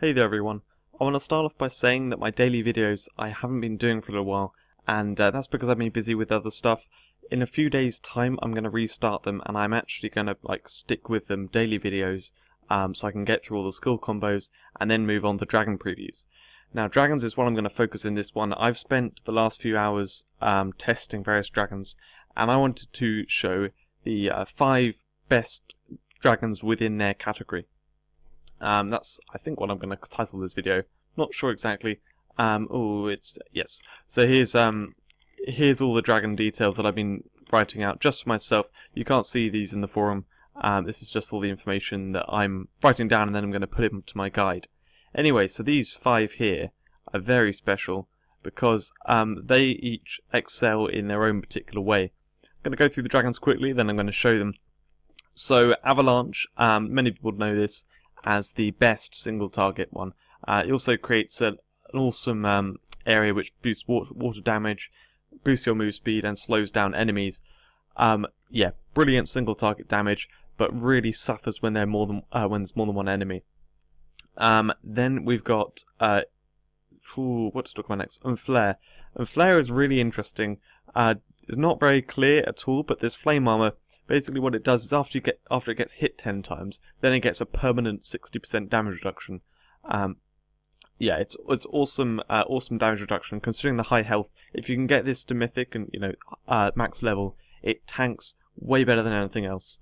Hey there everyone. I want to start off by saying that my daily videos I haven't been doing for a little while, and that's because I've been busy with other stuff. In a few days time I'm going to restart them, and I'm actually going to stick with them daily videos so I can get through all the skill combos and then move on to dragon previews. Now dragons is what I'm going to focus in this one. I've spent the last few hours testing various dragons, and I wanted to show the 5 best dragons within their category. That's, I think, what I'm going to title this video. Not sure exactly. Yes. So here's all the dragon details that I've been writing out just for myself. You can't see these in the forum. This is just all the information that I'm writing down, and then I'm going to put it into my guide. Anyway, so these 5 here are very special because they each excel in their own particular way. I'm going to go through the dragons quickly, then I'm going to show them. So Avalanche, many people know this as the best single target one. It also creates an awesome area which boosts water damage, boosts your move speed, and slows down enemies. Yeah, brilliant single target damage, but really suffers when there's more than one enemy. Then we've got what to talk about next? Enflare. Enflare is really interesting. It's not very clear at all, but this flame armor. Basically what it does is after it gets hit 10 times, then it gets a permanent 60% damage reduction. Yeah, it's awesome damage reduction considering the high health. If you can get this to mythic and max level, it tanks way better than anything else.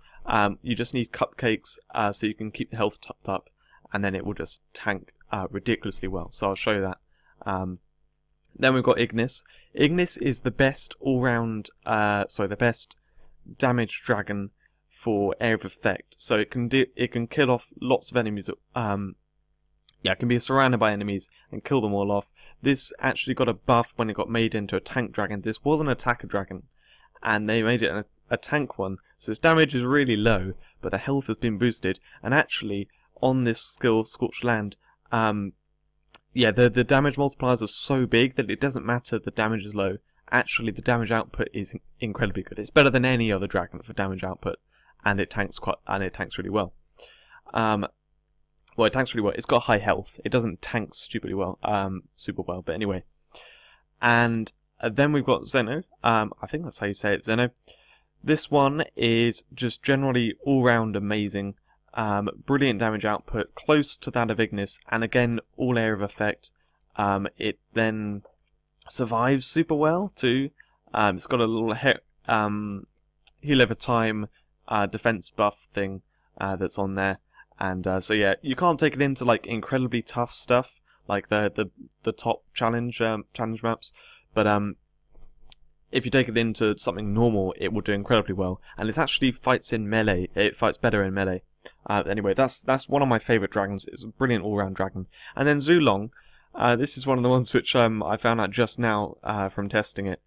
You just need cupcakes so you can keep the health topped up, and then it will just tank ridiculously well. So I'll show you that. Then we've got Ignis. Ignis is the best all-round, the best damage dragon for area of effect. So it can kill off lots of enemies. It can be surrounded by enemies and kill them all off. This actually got a buff when it got made into a tank dragon. This was an attacker dragon, and they made it a tank one. So its damage is really low, but the health has been boosted. And actually, on this skill, Scorched Land, the damage multipliers are so big that it doesn't matter the damage is low. Actually, the damage output is incredibly good. It's better than any other dragon for damage output, and it tanks really well. It tanks really well. It's got high health. It doesn't tank stupidly well, super well. But anyway, and then we've got Xeno. I think that's how you say it, Xeno. This one is just generally all-round amazing. Brilliant damage output, close to that of Ignis, and again, all area of effect. It then survives super well too. It's got a little heal over time defense buff thing that's on there, and so yeah, you can't take it into incredibly tough stuff like the top challenge maps, but if you take it into something normal, it will do incredibly well, and it actually fights in melee. It fights better in melee. Anyway, that's one of my favourite dragons. It's a brilliant all-round dragon. And then Zhulong. This is one of the ones which I found out just now from testing it.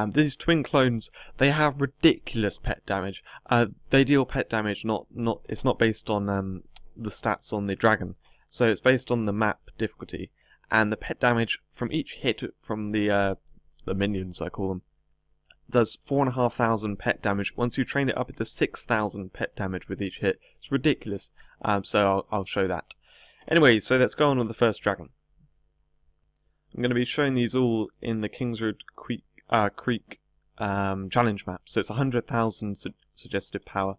These twin clones, they have ridiculous pet damage. They deal pet damage, it's not based on the stats on the dragon. So it's based on the map difficulty. And the pet damage from each hit from the minions, I call them, does 4,500 pet damage. Once you train it up, it does 6,000 pet damage with each hit. It's ridiculous. So I'll show that. Anyway, so let's go on with the first dragon. I'm going to be showing these all in the Kingsroad Creek challenge map. So it's 100,000 suggested power.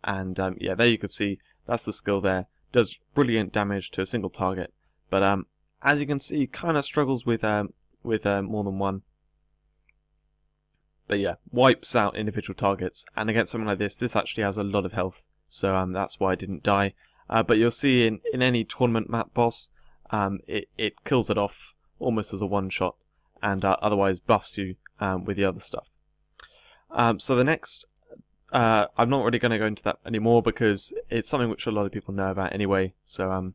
And yeah, there you can see, that's the skill there. Does brilliant damage to a single target. But as you can see, kind of struggles with more than one. But yeah, wipes out individual targets. And against something like this actually has a lot of health. So that's why I didn't die. But you'll see in any tournament map boss, it kills it off almost as a one-shot, and otherwise buffs you with the other stuff. So the next, I'm not really going to go into that anymore because it's something which a lot of people know about anyway, so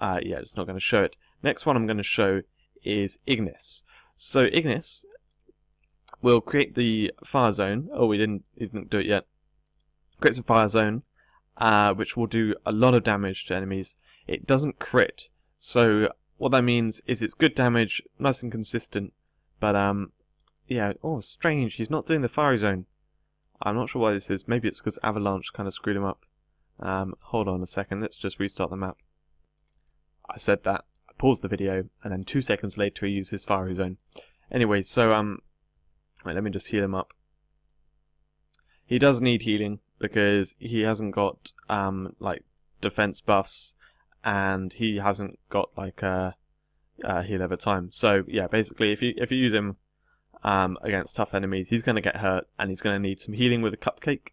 yeah, it's not going to show it. Next one I'm going to show is Ignis. So Ignis will create the fire zone. Oh, we didn't do it yet. Creates a fire zone, which will do a lot of damage to enemies. It doesn't crit, so what that means is it's good damage, nice and consistent, but yeah, oh strange, he's not doing the fiery zone. I'm not sure why this is. Maybe it's because Avalanche kind of screwed him up. Hold on a second, let's just restart the map. I said that, I paused the video, and then 2 seconds later he used his fiery zone. Anyway, so wait, let me just heal him up. He does need healing because he hasn't got like defense buffs, and he hasn't got like heal over time. So yeah, basically, if you use him against tough enemies, he's going to get hurt, and he's going to need some healing with a cupcake.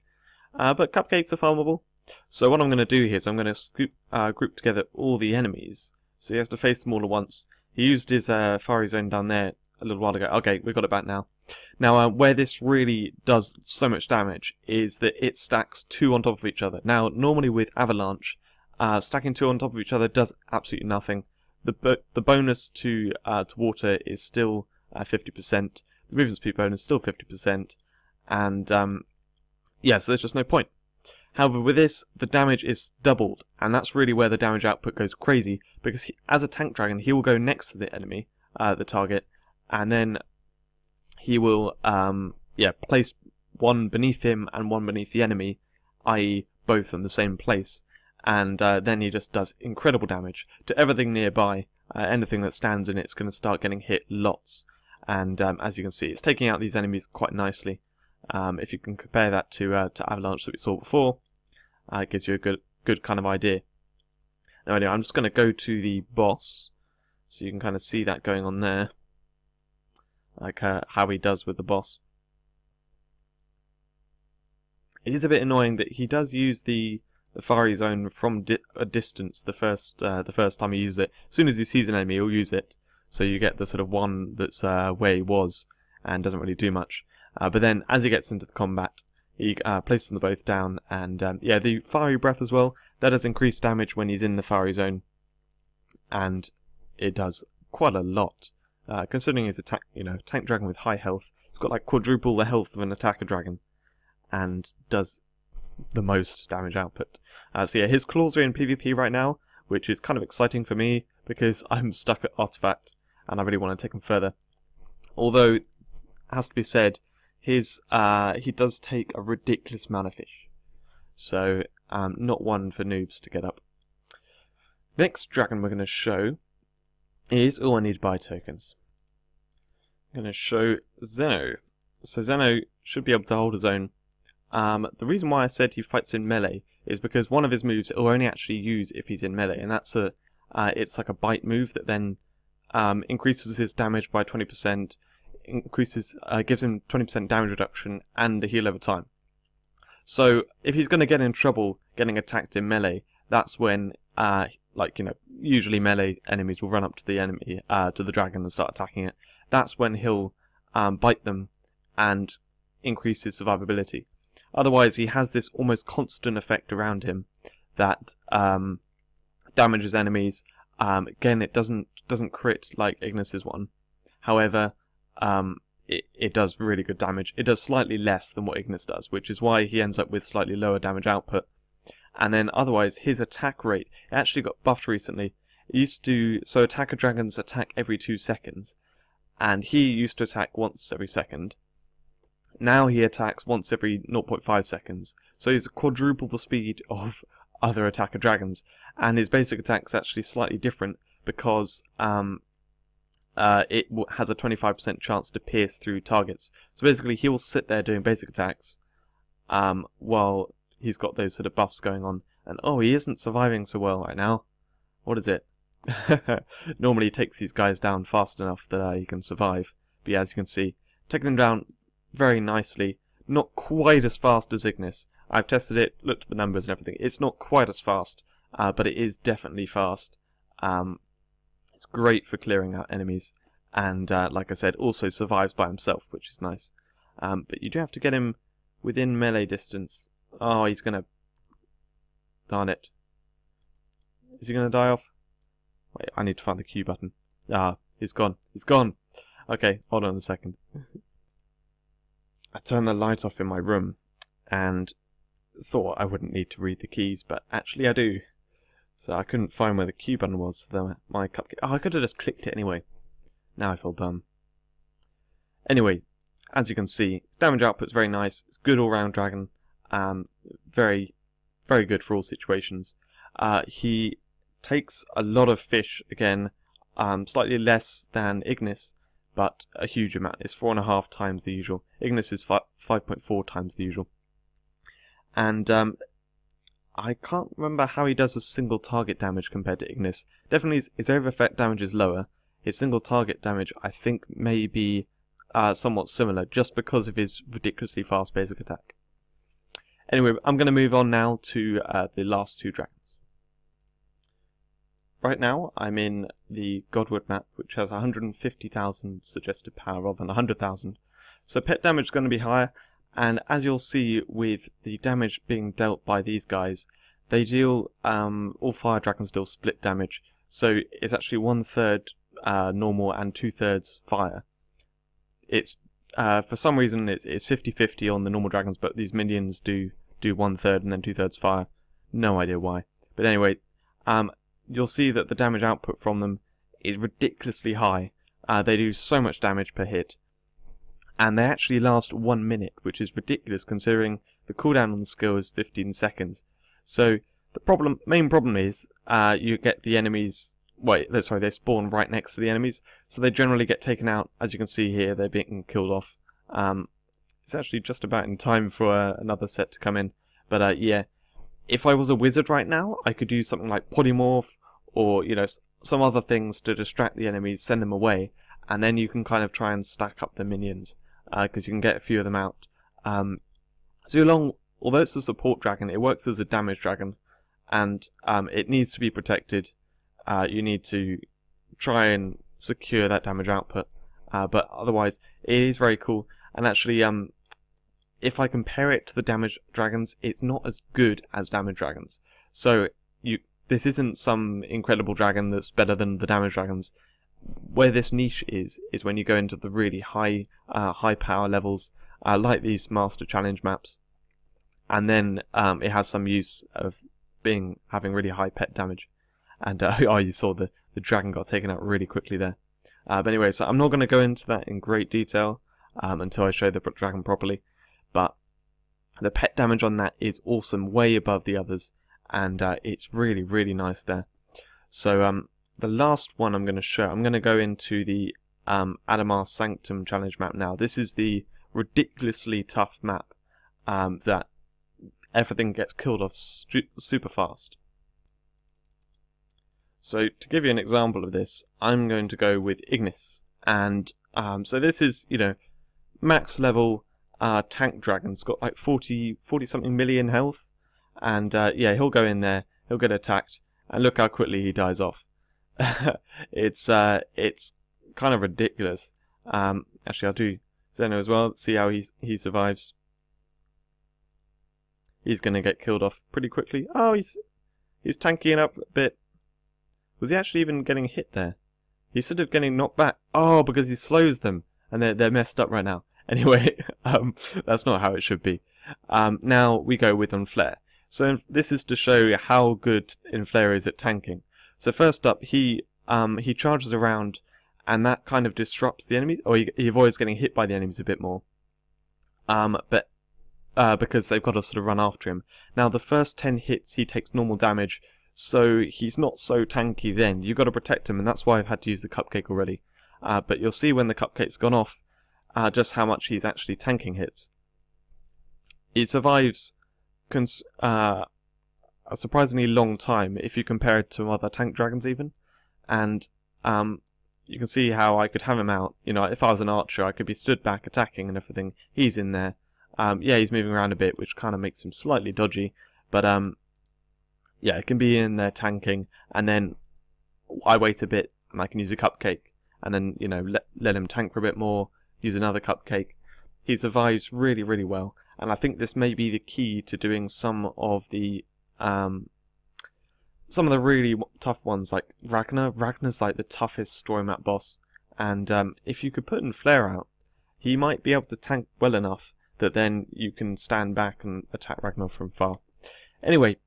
But cupcakes are farmable. So what I'm going to do here is I'm going to group together all the enemies. So he has to face them all at once. He used his fiery zone down there a little while ago. Okay, we've got it back now. Now, where this really does so much damage is that it stacks 2 on top of each other. Now, normally with Avalanche, stacking 2 on top of each other does absolutely nothing. The bonus to water is still 50%. The movement speed bonus is still 50%. And yeah, so there's just no point. However, with this, the damage is doubled, and that's really where the damage output goes crazy, because as a tank dragon, he will go next to the enemy, the target, and then he will place one beneath him and one beneath the enemy, i.e. both in the same place, and then he just does incredible damage to everything nearby. Anything that stands in it's going to start getting hit lots, and as you can see, it's taking out these enemies quite nicely. If you can compare that to Avalanche that we saw before, it gives you a good kind of idea. Now anyway, I'm just going to go to the boss, so you can kind of see that going on there, like how he does with the boss. It is a bit annoying that he does use the fiery zone from a distance the first time he uses it. As soon as he sees an enemy, he'll use it, so you get the sort of one that's where he was and doesn't really do much. But then, as he gets into the combat, he places them both down, and yeah, the fiery breath as well. That does increase damage when he's in the fiery zone, and it does quite a lot. Considering he's a tank dragon with high health, he's got like quadruple the health of an attacker dragon, and does the most damage output. So yeah, his claws are in PvP right now, which is kind of exciting for me because I'm stuck at Artifact, and I really want to take him further. Although, it has to be said, he does take a ridiculous amount of fish, so not one for noobs to get up. Next dragon we're going to show is, I need buy tokens. I'm going to show Xeno. So Xeno should be able to hold his own. The reason why I said he fights in melee is because one of his moves he'll only actually use if he's in melee, and that's it's like a bite move that then increases his damage by 20%. Gives him 20% damage reduction and a heal over time. So if he's going to get in trouble getting attacked in melee, that's when usually melee enemies will run up to the enemy, to the dragon, and start attacking it. That's when he'll bite them and increase his survivability. Otherwise, he has this almost constant effect around him that damages enemies. Again, it doesn't crit like Ignis's one. However, it does really good damage. It does slightly less than what Ignis does, which is why he ends up with slightly lower damage output. And then otherwise, his attack rate actually got buffed recently. It used to, so attacker dragons attack every 2 seconds, and he used to attack once every second. Now he attacks once every 0.5 seconds. So he's quadruple the speed of other attacker dragons, and his basic attack is actually slightly different because it has a 25% chance to pierce through targets. So basically, he will sit there doing basic attacks while he's got those sort of buffs going on. And oh, he isn't surviving so well right now. What is it? Normally, he takes these guys down fast enough that he can survive. But yeah, as you can see, taking them down very nicely. Not quite as fast as Ignis. I've tested it, looked at the numbers and everything. It's not quite as fast, but it is definitely fast. It's great for clearing out enemies, and like I said, also survives by himself, which is nice. But you do have to get him within melee distance. Oh, he's gonna... Darn it. Is he gonna die off? Wait, I need to find the Q button. Ah, he's gone. He's gone! Okay, hold on a second. I turned the light off in my room, and thought I wouldn't need to read the keys, but actually I do. So I couldn't find where the Q button was, so my cupcake... Oh, I could have just clicked it anyway. Now I feel dumb. Anyway, as you can see, its damage output's very nice. It's good all-round dragon. Very, very good for all situations. He takes a lot of fish again, slightly less than Ignis, but a huge amount. It's 4.5 times the usual. Ignis is 5.4 times the usual. And I can't remember how he does a single target damage compared to Ignis. Definitely his area of effect damage is lower. His single target damage, I think, may be somewhat similar, just because of his ridiculously fast basic attack. Anyway, I'm going to move on now to the last two dragons. Right now, I'm in the Godwood map, which has 150,000 suggested power rather than 100,000. So pet damage is going to be higher, and as you'll see with the damage being dealt by these guys, they deal, all fire dragons deal split damage. So it's actually 1/3 normal and 2/3 fire. It's for some reason it's 50-50 on the normal dragons, but these minions do 1/3 and then 2/3 fire. No idea why. But anyway, you'll see that the damage output from them is ridiculously high. They do so much damage per hit. And they actually last 1 minute, which is ridiculous considering the cooldown on the skill is 15 seconds. So the main problem is you get the enemies. They spawn right next to the enemies, so they generally get taken out. As you can see here, they're being killed off. It's actually just about in time for another set to come in. But yeah, if I was a wizard right now, I could do something like polymorph, or some other things to distract the enemies, send them away, and then you can kind of try and stack up the minions, because you can get a few of them out. Zhulong, although it's a support dragon, it works as a damage dragon, and it needs to be protected. You need to try and secure that damage output, but otherwise it is very cool. And actually, if I compare it to the damage dragons, it's not as good as damage dragons. So this isn't some incredible dragon that's better than the damage dragons. Where this niche is when you go into the really high power levels, like these Master Challenge maps, and then it has some use of having really high pet damage. And oh, you saw the dragon got taken out really quickly there. But anyway, so I'm not going to go into that in great detail until I show the dragon properly. But the pet damage on that is awesome, way above the others, and it's really, really nice there. So the last one I'm going to show, I'm going to go into the Adamar Sanctum challenge map now. This is the ridiculously tough map that everything gets killed off super fast. So to give you an example of this, I'm going to go with Ignis, and so this is max level tank dragon. It's got like 40 something million health, and yeah, he'll go in there, he'll get attacked, and look how quickly he dies off. It's kind of ridiculous. Actually, I'll do Xeno as well. See how he survives. He's gonna get killed off pretty quickly. Oh, he's tanking up a bit. Was he actually even getting hit there? He's sort of getting knocked back. Oh, because he slows them, and they're messed up right now. Anyway, that's not how it should be. Now we go with Enflare. So this is to show you how good Enflare is at tanking. So first up, he charges around, and that kind of disrupts the enemy, or he avoids getting hit by the enemies a bit more. But because they've got to sort of run after him. Now the first 10 hits he takes normal damage, so he's not so tanky then. You've got to protect him, and that's why I've had to use the cupcake already. But you'll see when the cupcake's gone off, just how much he's actually tanking hits. He survives a surprisingly long time if you compare it to other tank dragons even. And you can see how I could have him out. If I was an archer, I could be stood back attacking and everything. He's in there. Yeah, he's moving around a bit, which kind of makes him slightly dodgy. But yeah, it can be in there tanking, and then I wait a bit and I can use a cupcake, and then let him tank for a bit more, use another cupcake. He survives really, really well, and I think this may be the key to doing some of the really tough ones, like Ragnar. Ragnar's like the toughest story map boss, and if you could put Enflare out, he might be able to tank well enough that then you can stand back and attack Ragnar from far. Anyway,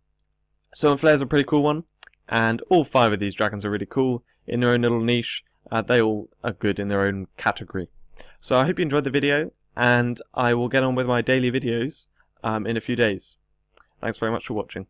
so Enflare's a pretty cool one, and all 5 of these dragons are really cool in their own little niche. They all are good in their own category. So I hope you enjoyed the video, and I will get on with my daily videos in a few days. Thanks very much for watching.